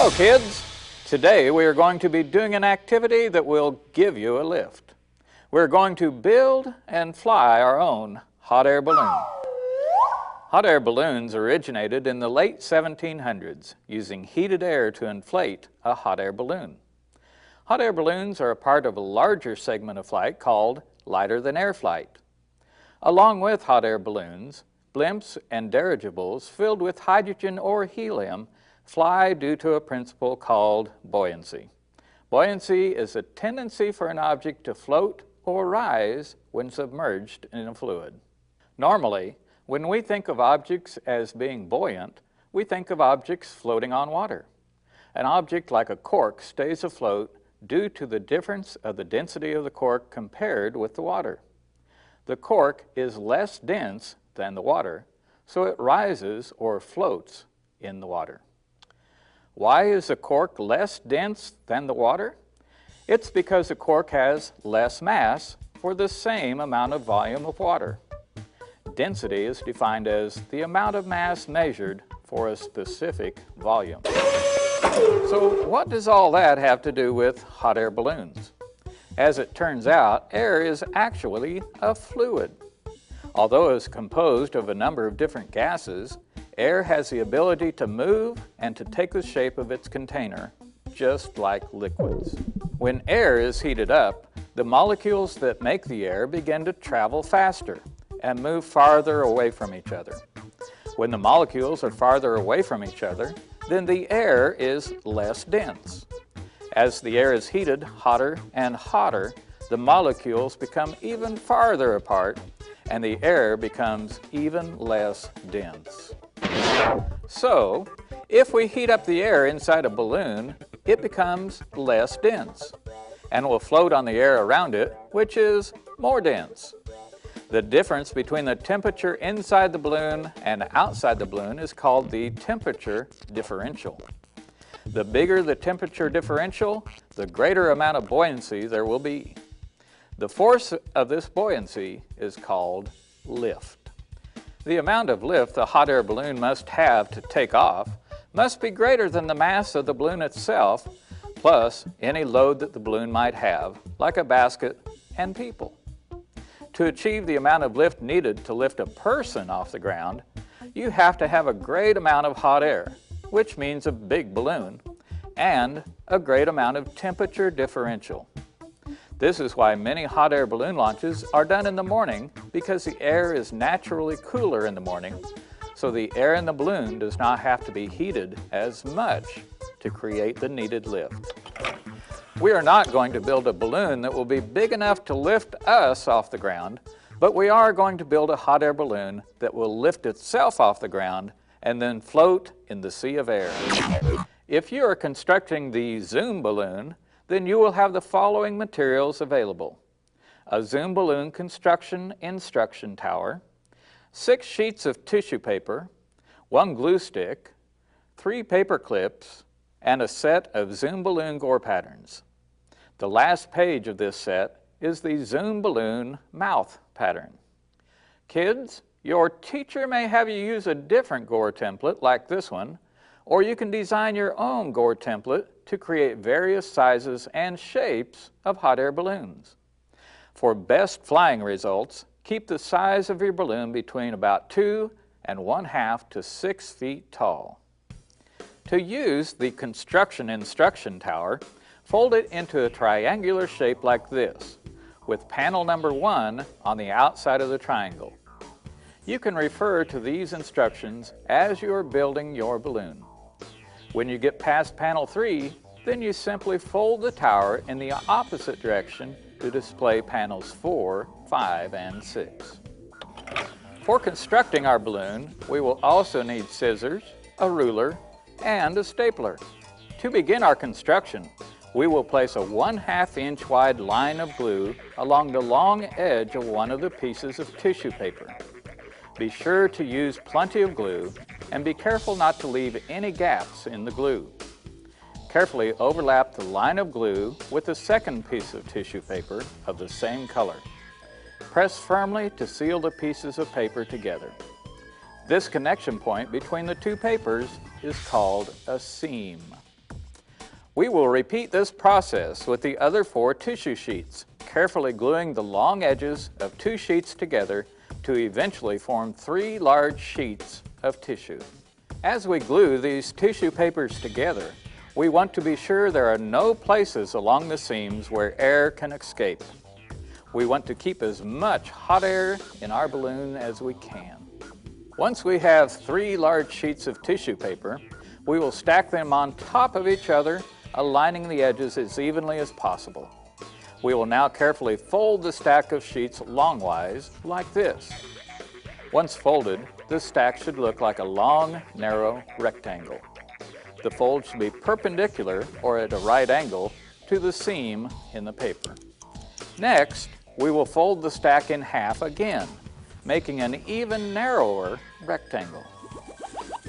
Hello kids! Today we are going to be doing an activity that will give you a lift. We're going to build and fly our own hot air balloon. Hot air balloons originated in the late 1700s using heated air to inflate a hot air balloon. Hot air balloons are a part of a larger segment of flight called lighter than air flight. Along with hot air balloons, blimps and dirigibles filled with hydrogen or helium fly due to a principle called buoyancy. Buoyancy is a tendency for an object to float or rise when submerged in a fluid. Normally, when we think of objects as being buoyant, we think of objects floating on water. An object like a cork stays afloat due to the difference of the density of the cork compared with the water. The cork is less dense than the water, so it rises or floats in the water. Why is the cork less dense than the water? It's because the cork has less mass for the same amount of volume of water. Density is defined as the amount of mass measured for a specific volume. So what does all that have to do with hot air balloons? As it turns out, air is actually a fluid. Although it is composed of a number of different gases, air has the ability to move and to take the shape of its container, just like liquids. When air is heated up, the molecules that make the air begin to travel faster and move farther away from each other. When the molecules are farther away from each other, then the air is less dense. As the air is heated hotter and hotter, the molecules become even farther apart and the air becomes even less dense. So, if we heat up the air inside a balloon, it becomes less dense and will float on the air around it, which is more dense. The difference between the temperature inside the balloon and outside the balloon is called the temperature differential. The bigger the temperature differential, the greater amount of buoyancy there will be. The force of this buoyancy is called lift. The amount of lift the hot air balloon must have to take off must be greater than the mass of the balloon itself, plus any load that the balloon might have, like a basket and people. To achieve the amount of lift needed to lift a person off the ground, you have to have a great amount of hot air, which means a big balloon, and a great amount of temperature differential. This is why many hot air balloon launches are done in the morning, because the air is naturally cooler in the morning, so the air in the balloon does not have to be heated as much to create the needed lift. We are not going to build a balloon that will be big enough to lift us off the ground, but we are going to build a hot air balloon that will lift itself off the ground and then float in the sea of air. If you are constructing the Zoom balloon, then you will have the following materials available: a Zoom balloon construction instruction tower, 6 sheets of tissue paper, 1 glue stick, 3 paper clips, and a set of Zoom balloon gore patterns. The last page of this set is the Zoom balloon mouth pattern. Kids, your teacher may have you use a different gore template like this one, or you can design your own gore template to create various sizes and shapes of hot air balloons. For best flying results, keep the size of your balloon between about 2 1/2 to 6 feet tall. To use the construction instruction tower, fold it into a triangular shape like this, with panel number 1 on the outside of the triangle. You can refer to these instructions as you are building your balloon. When you get past panel 3, then you simply fold the tower in the opposite direction to display panels 4, 5, and 6. For constructing our balloon, we will also need scissors, a ruler, and a stapler. To begin our construction, we will place a 1/2 inch wide line of glue along the long edge of one of the pieces of tissue paper. Be sure to use plenty of glue and be careful not to leave any gaps in the glue. Carefully overlap the line of glue with the second piece of tissue paper of the same color. Press firmly to seal the pieces of paper together. This connection point between the two papers is called a seam. We will repeat this process with the other 4 tissue sheets, carefully gluing the long edges of 2 sheets together to eventually form 3 large sheets of tissue. As we glue these tissue papers together, we want to be sure there are no places along the seams where air can escape. We want to keep as much hot air in our balloon as we can. Once we have 3 large sheets of tissue paper, we will stack them on top of each other, aligning the edges as evenly as possible. We will now carefully fold the stack of sheets longwise, like this. Once folded, this stack should look like a long, narrow rectangle. The fold should be perpendicular or at a right angle to the seam in the paper. Next, we will fold the stack in half again, making an even narrower rectangle.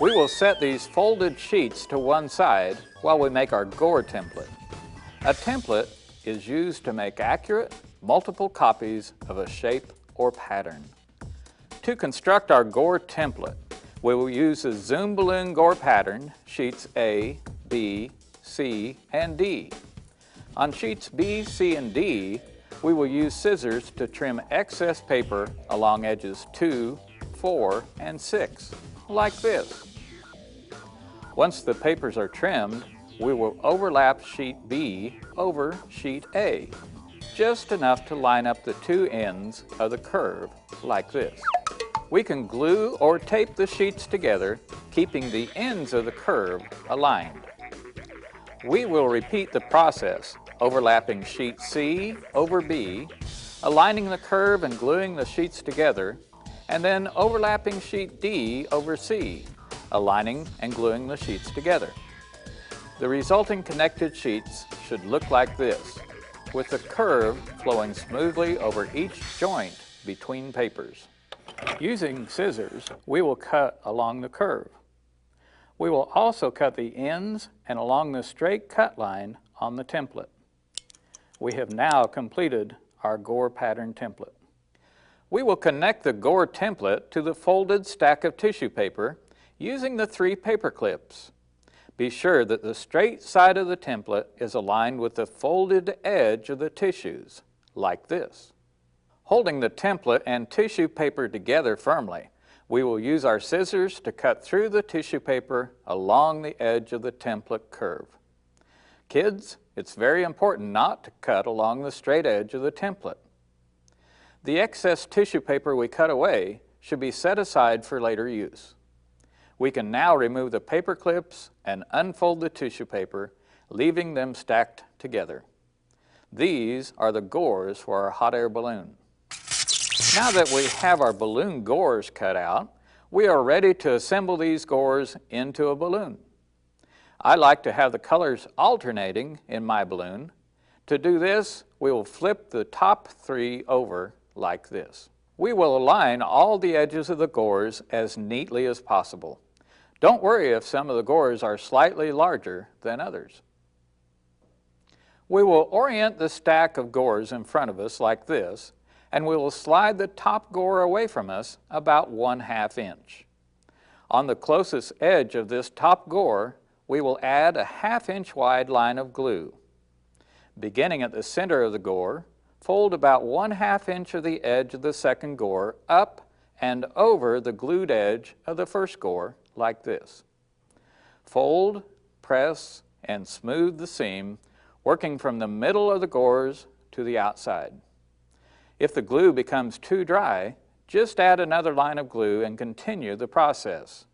We will set these folded sheets to one side while we make our gore template. A template is used to make accurate, multiple copies of a shape or pattern. To construct our gore template, we will use the Zoom balloon gore pattern, sheets A, B, C, and D. On sheets B, C, and D, we will use scissors to trim excess paper along edges 2, 4, and 6, like this. Once the papers are trimmed, we will overlap sheet B over sheet A, just enough to line up the 2 ends of the curve, like this. We can glue or tape the sheets together, keeping the ends of the curve aligned. We will repeat the process, overlapping sheet C over B, aligning the curve and gluing the sheets together, and then overlapping sheet D over C, aligning and gluing the sheets together. The resulting connected sheets should look like this, with the curve flowing smoothly over each joint between papers. Using scissors, we will cut along the curve. We will also cut the ends and along the straight cut line on the template. We have now completed our gore pattern template. We will connect the gore template to the folded stack of tissue paper using the 3 paper clips. Be sure that the straight side of the template is aligned with the folded edge of the tissues, like this. Holding the template and tissue paper together firmly, we will use our scissors to cut through the tissue paper along the edge of the template curve. Kids, it's very important not to cut along the straight edge of the template. The excess tissue paper we cut away should be set aside for later use. We can now remove the paper clips and unfold the tissue paper, leaving them stacked together. These are the gores for our hot air balloon. Now that we have our balloon gores cut out, we are ready to assemble these gores into a balloon. I like to have the colors alternating in my balloon. To do this, we will flip the top 3 over like this. We will align all the edges of the gores as neatly as possible. Don't worry if some of the gores are slightly larger than others. We will orient the stack of gores in front of us like this, and we will slide the top gore away from us about 1/2 inch. On the closest edge of this top gore, we will add a 1/2 inch wide line of glue. Beginning at the center of the gore, fold about 1/2 inch of the edge of the second gore up and over the glued edge of the first gore, like this. Fold, press, and smooth the seam, working from the middle of the gores to the outside. If the glue becomes too dry, just add another line of glue and continue the process.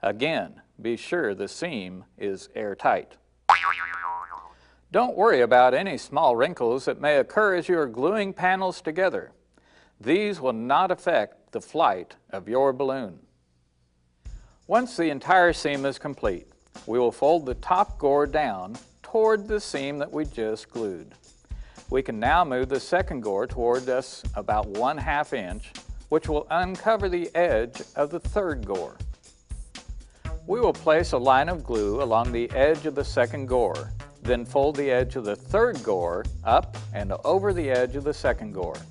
Again, be sure the seam is airtight. Don't worry about any small wrinkles that may occur as you are gluing panels together. These will not affect the flight of your balloon. Once the entire seam is complete, we will fold the top gore down toward the seam that we just glued. We can now move the second gore toward us about 1/2 inch, which will uncover the edge of the third gore. We will place a line of glue along the edge of the second gore, then fold the edge of the third gore up and over the edge of the second gore.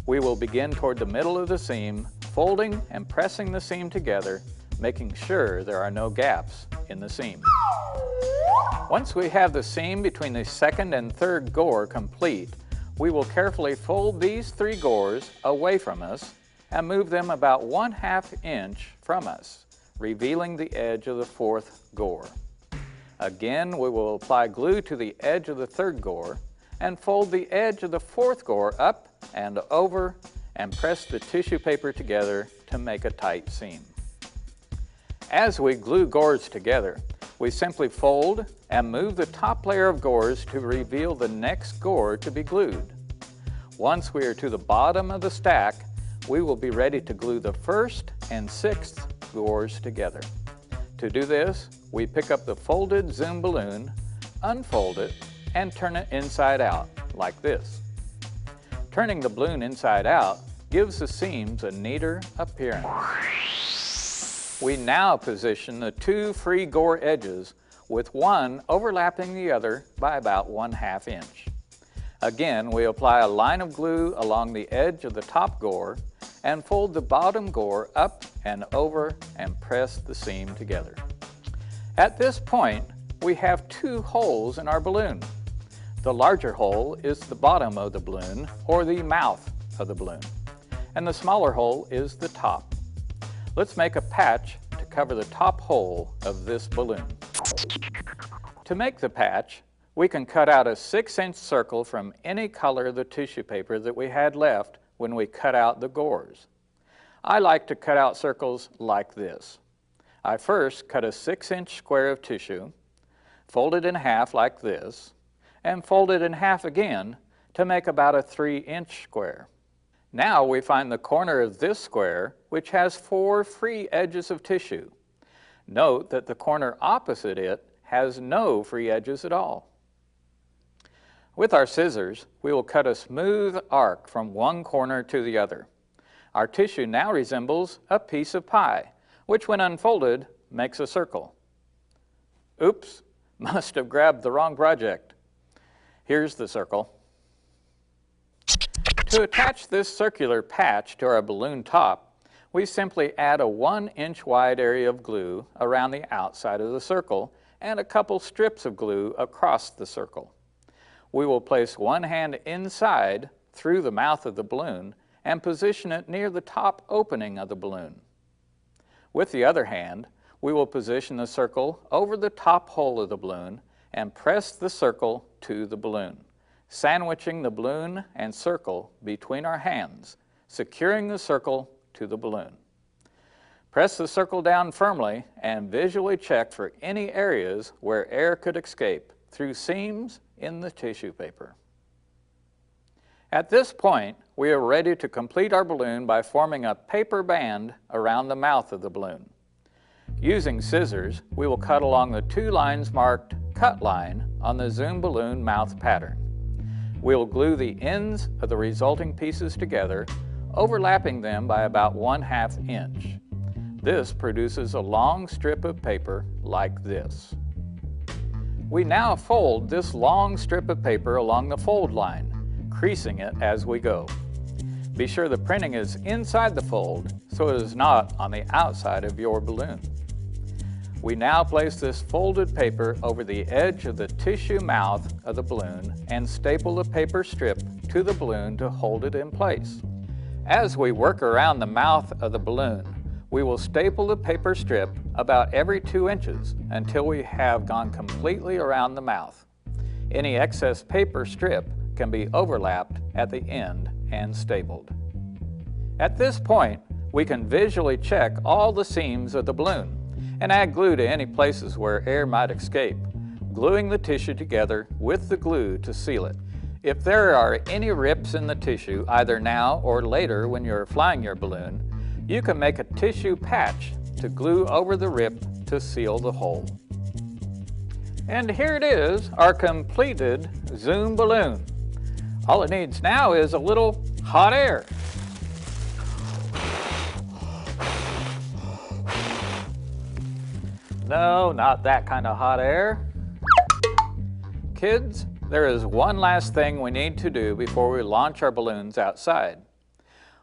We will begin toward the middle of the seam, folding and pressing the seam together, making sure there are no gaps in the seam. Once we have the seam between the second and third gore complete, we will carefully fold these 3 gores away from us and move them about 1/2 inch from us, revealing the edge of the 4th gore. Again, we will apply glue to the edge of the 3rd gore and fold the edge of the 4th gore up and over and press the tissue paper together to make a tight seam. As we glue gores together, we simply fold and move the top layer of gores to reveal the next gore to be glued. Once we are to the bottom of the stack, we will be ready to glue the 1st and 6th gores together. To do this, we pick up the folded Zoom balloon, unfold it, and turn it inside out, like this. Turning the balloon inside out gives the seams a neater appearance. We now position the 2 free gore edges with one overlapping the other by about 1/2 inch. Again, we apply a line of glue along the edge of the top gore and fold the bottom gore up and over and press the seam together. At this point, we have 2 holes in our balloon. The larger hole is the bottom of the balloon, or the mouth of the balloon, and the smaller hole is the top. Let's make a patch to cover the top hole of this balloon. To make the patch, we can cut out a 6-inch circle from any color of the tissue paper that we had left when we cut out the gores. I like to cut out circles like this. I first cut a 6-inch square of tissue, fold it in half like this, and fold it in half again to make about a 3-inch square. Now we find the corner of this square, which has 4 free edges of tissue. Note that the corner opposite it has no free edges at all. With our scissors, we will cut a smooth arc from one corner to the other. Our tissue now resembles a piece of pie, which when unfolded makes a circle. Oops, must have grabbed the wrong project. Here's the circle. To attach this circular patch to our balloon top, we simply add a 1-inch wide area of glue around the outside of the circle and a couple strips of glue across the circle. We will place one hand inside through the mouth of the balloon and position it near the top opening of the balloon. With the other hand, we will position the circle over the top hole of the balloon and press the circle to the balloon, sandwiching the balloon and circle between our hands, securing the circle to the balloon. Press the circle down firmly and visually check for any areas where air could escape through seams in the tissue paper. At this point, we are ready to complete our balloon by forming a paper band around the mouth of the balloon. Using scissors, we will cut along the 2 lines marked cut line on the Zoom balloon mouth pattern. We will glue the ends of the resulting pieces together, overlapping them by about 1/2 inch. This produces a long strip of paper like this. We now fold this long strip of paper along the fold line, creasing it as we go. Be sure the printing is inside the fold so it is not on the outside of your balloon. We now place this folded paper over the edge of the tissue mouth of the balloon and staple the paper strip to the balloon to hold it in place. As we work around the mouth of the balloon, we will staple the paper strip about every 2 inches until we have gone completely around the mouth. Any excess paper strip can be overlapped at the end and stapled. At this point, we can visually check all the seams of the balloon and add glue to any places where air might escape, gluing the tissue together with the glue to seal it. If there are any rips in the tissue, either now or later when you're flying your balloon, you can make a tissue patch to glue over the rip to seal the hole. And here it is, our completed Zoom balloon. All it needs now is a little hot air. No, not that kind of hot air. Kids, there is one last thing we need to do before we launch our balloons outside.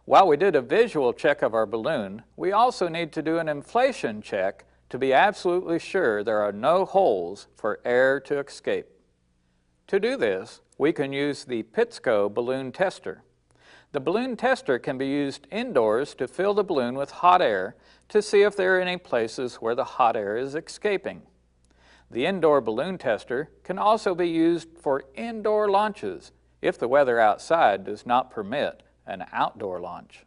While we did a visual check of our balloon, we also need to do an inflation check to be absolutely sure there are no holes for air to escape. To do this, we can use the Pitsco balloon tester. The balloon tester can be used indoors to fill the balloon with hot air to see if there are any places where the hot air is escaping. The indoor balloon tester can also be used for indoor launches if the weather outside does not permit an outdoor launch.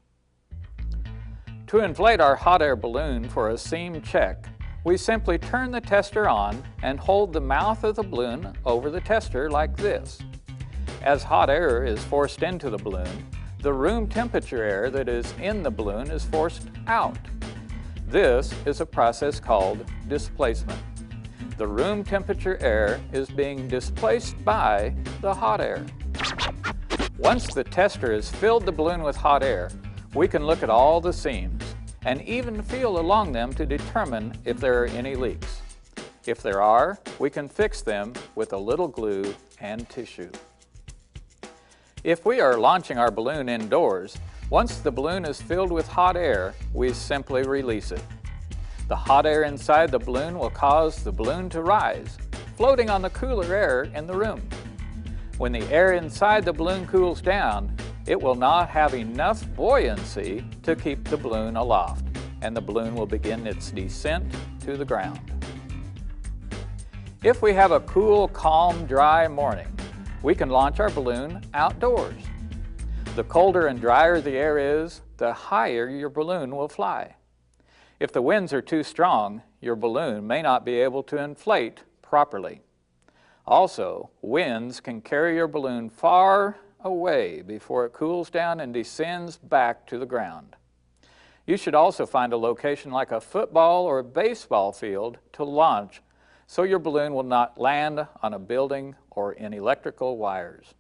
To inflate our hot air balloon for a seam check, we simply turn the tester on and hold the mouth of the balloon over the tester like this. As hot air is forced into the balloon, the room temperature air that is in the balloon is forced out. This is a process called displacement. The room temperature air is being displaced by the hot air. Once the tester has filled the balloon with hot air, we can look at all the seams and even feel along them to determine if there are any leaks. If there are, we can fix them with a little glue and tissue. If we are launching our balloon indoors, once the balloon is filled with hot air, we simply release it. The hot air inside the balloon will cause the balloon to rise, floating on the cooler air in the room. When the air inside the balloon cools down, it will not have enough buoyancy to keep the balloon aloft, and the balloon will begin its descent to the ground. If we have a cool, calm, dry morning, we can launch our balloon outdoors. The colder and drier the air is, the higher your balloon will fly. If the winds are too strong, your balloon may not be able to inflate properly. Also, winds can carry your balloon far away before it cools down and descends back to the ground. You should also find a location like a football or a baseball field to launch so your balloon will not land on a building or in electrical wires.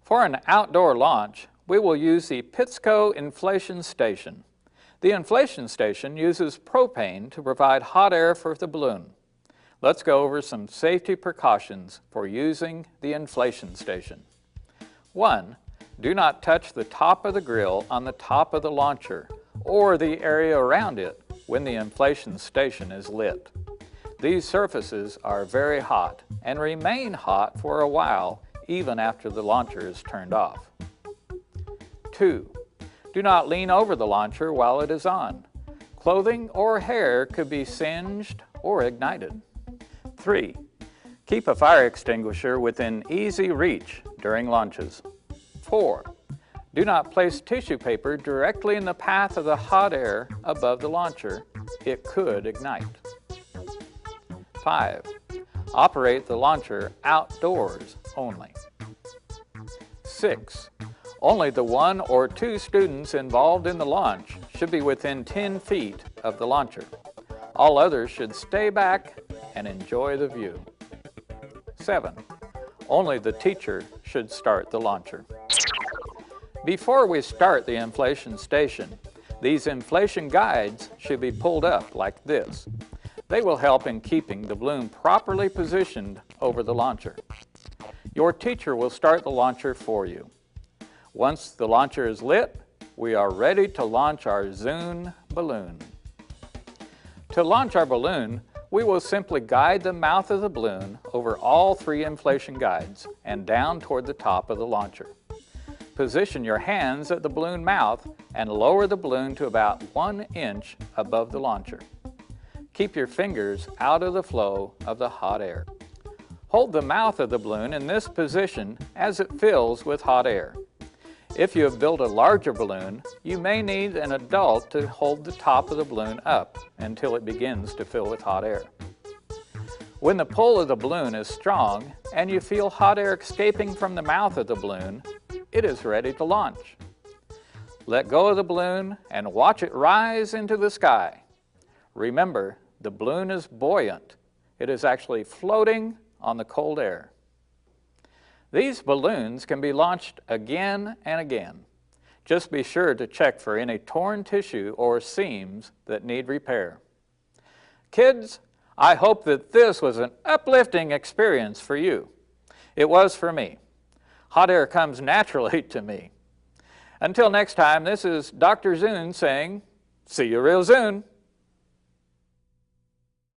For an outdoor launch, we will use the Pitsco inflation station. The inflation station uses propane to provide hot air for the balloon. Let's go over some safety precautions for using the inflation station. 1. Do not touch the top of the grill on the top of the launcher or the area around it when the inflation station is lit. These surfaces are very hot and remain hot for a while even after the launcher is turned off. 2. Do not lean over the launcher while it is on. Clothing or hair could be singed or ignited. 3. Keep a fire extinguisher within easy reach during launches. 4. Do not place tissue paper directly in the path of the hot air above the launcher. It could ignite. 5. Operate the launcher outdoors only. 6. Only the 1 or 2 students involved in the launch should be within 10 feet of the launcher. All others should stay back and enjoy the view. 7. Only the teacher should start the launcher. Before we start the inflation station, these inflation guides should be pulled up like this. They will help in keeping the balloon properly positioned over the launcher. Your teacher will start the launcher for you. Once the launcher is lit, we are ready to launch our Zoon balloon. To launch our balloon, we will simply guide the mouth of the balloon over all 3 inflation guides and down toward the top of the launcher. Position your hands at the balloon mouth and lower the balloon to about 1 inch above the launcher. Keep your fingers out of the flow of the hot air. Hold the mouth of the balloon in this position as it fills with hot air. If you have built a larger balloon, you may need an adult to hold the top of the balloon up until it begins to fill with hot air. When the pull of the balloon is strong and you feel hot air escaping from the mouth of the balloon, it is ready to launch. Let go of the balloon and watch it rise into the sky. Remember, the balloon is buoyant. It is actually floating on the cold air. These balloons can be launched again and again. Just be sure to check for any torn tissue or seams that need repair. Kids, I hope that this was an uplifting experience for you. It was for me. Hot air comes naturally to me. Until next time, this is Dr. Zoon saying, see you real soon.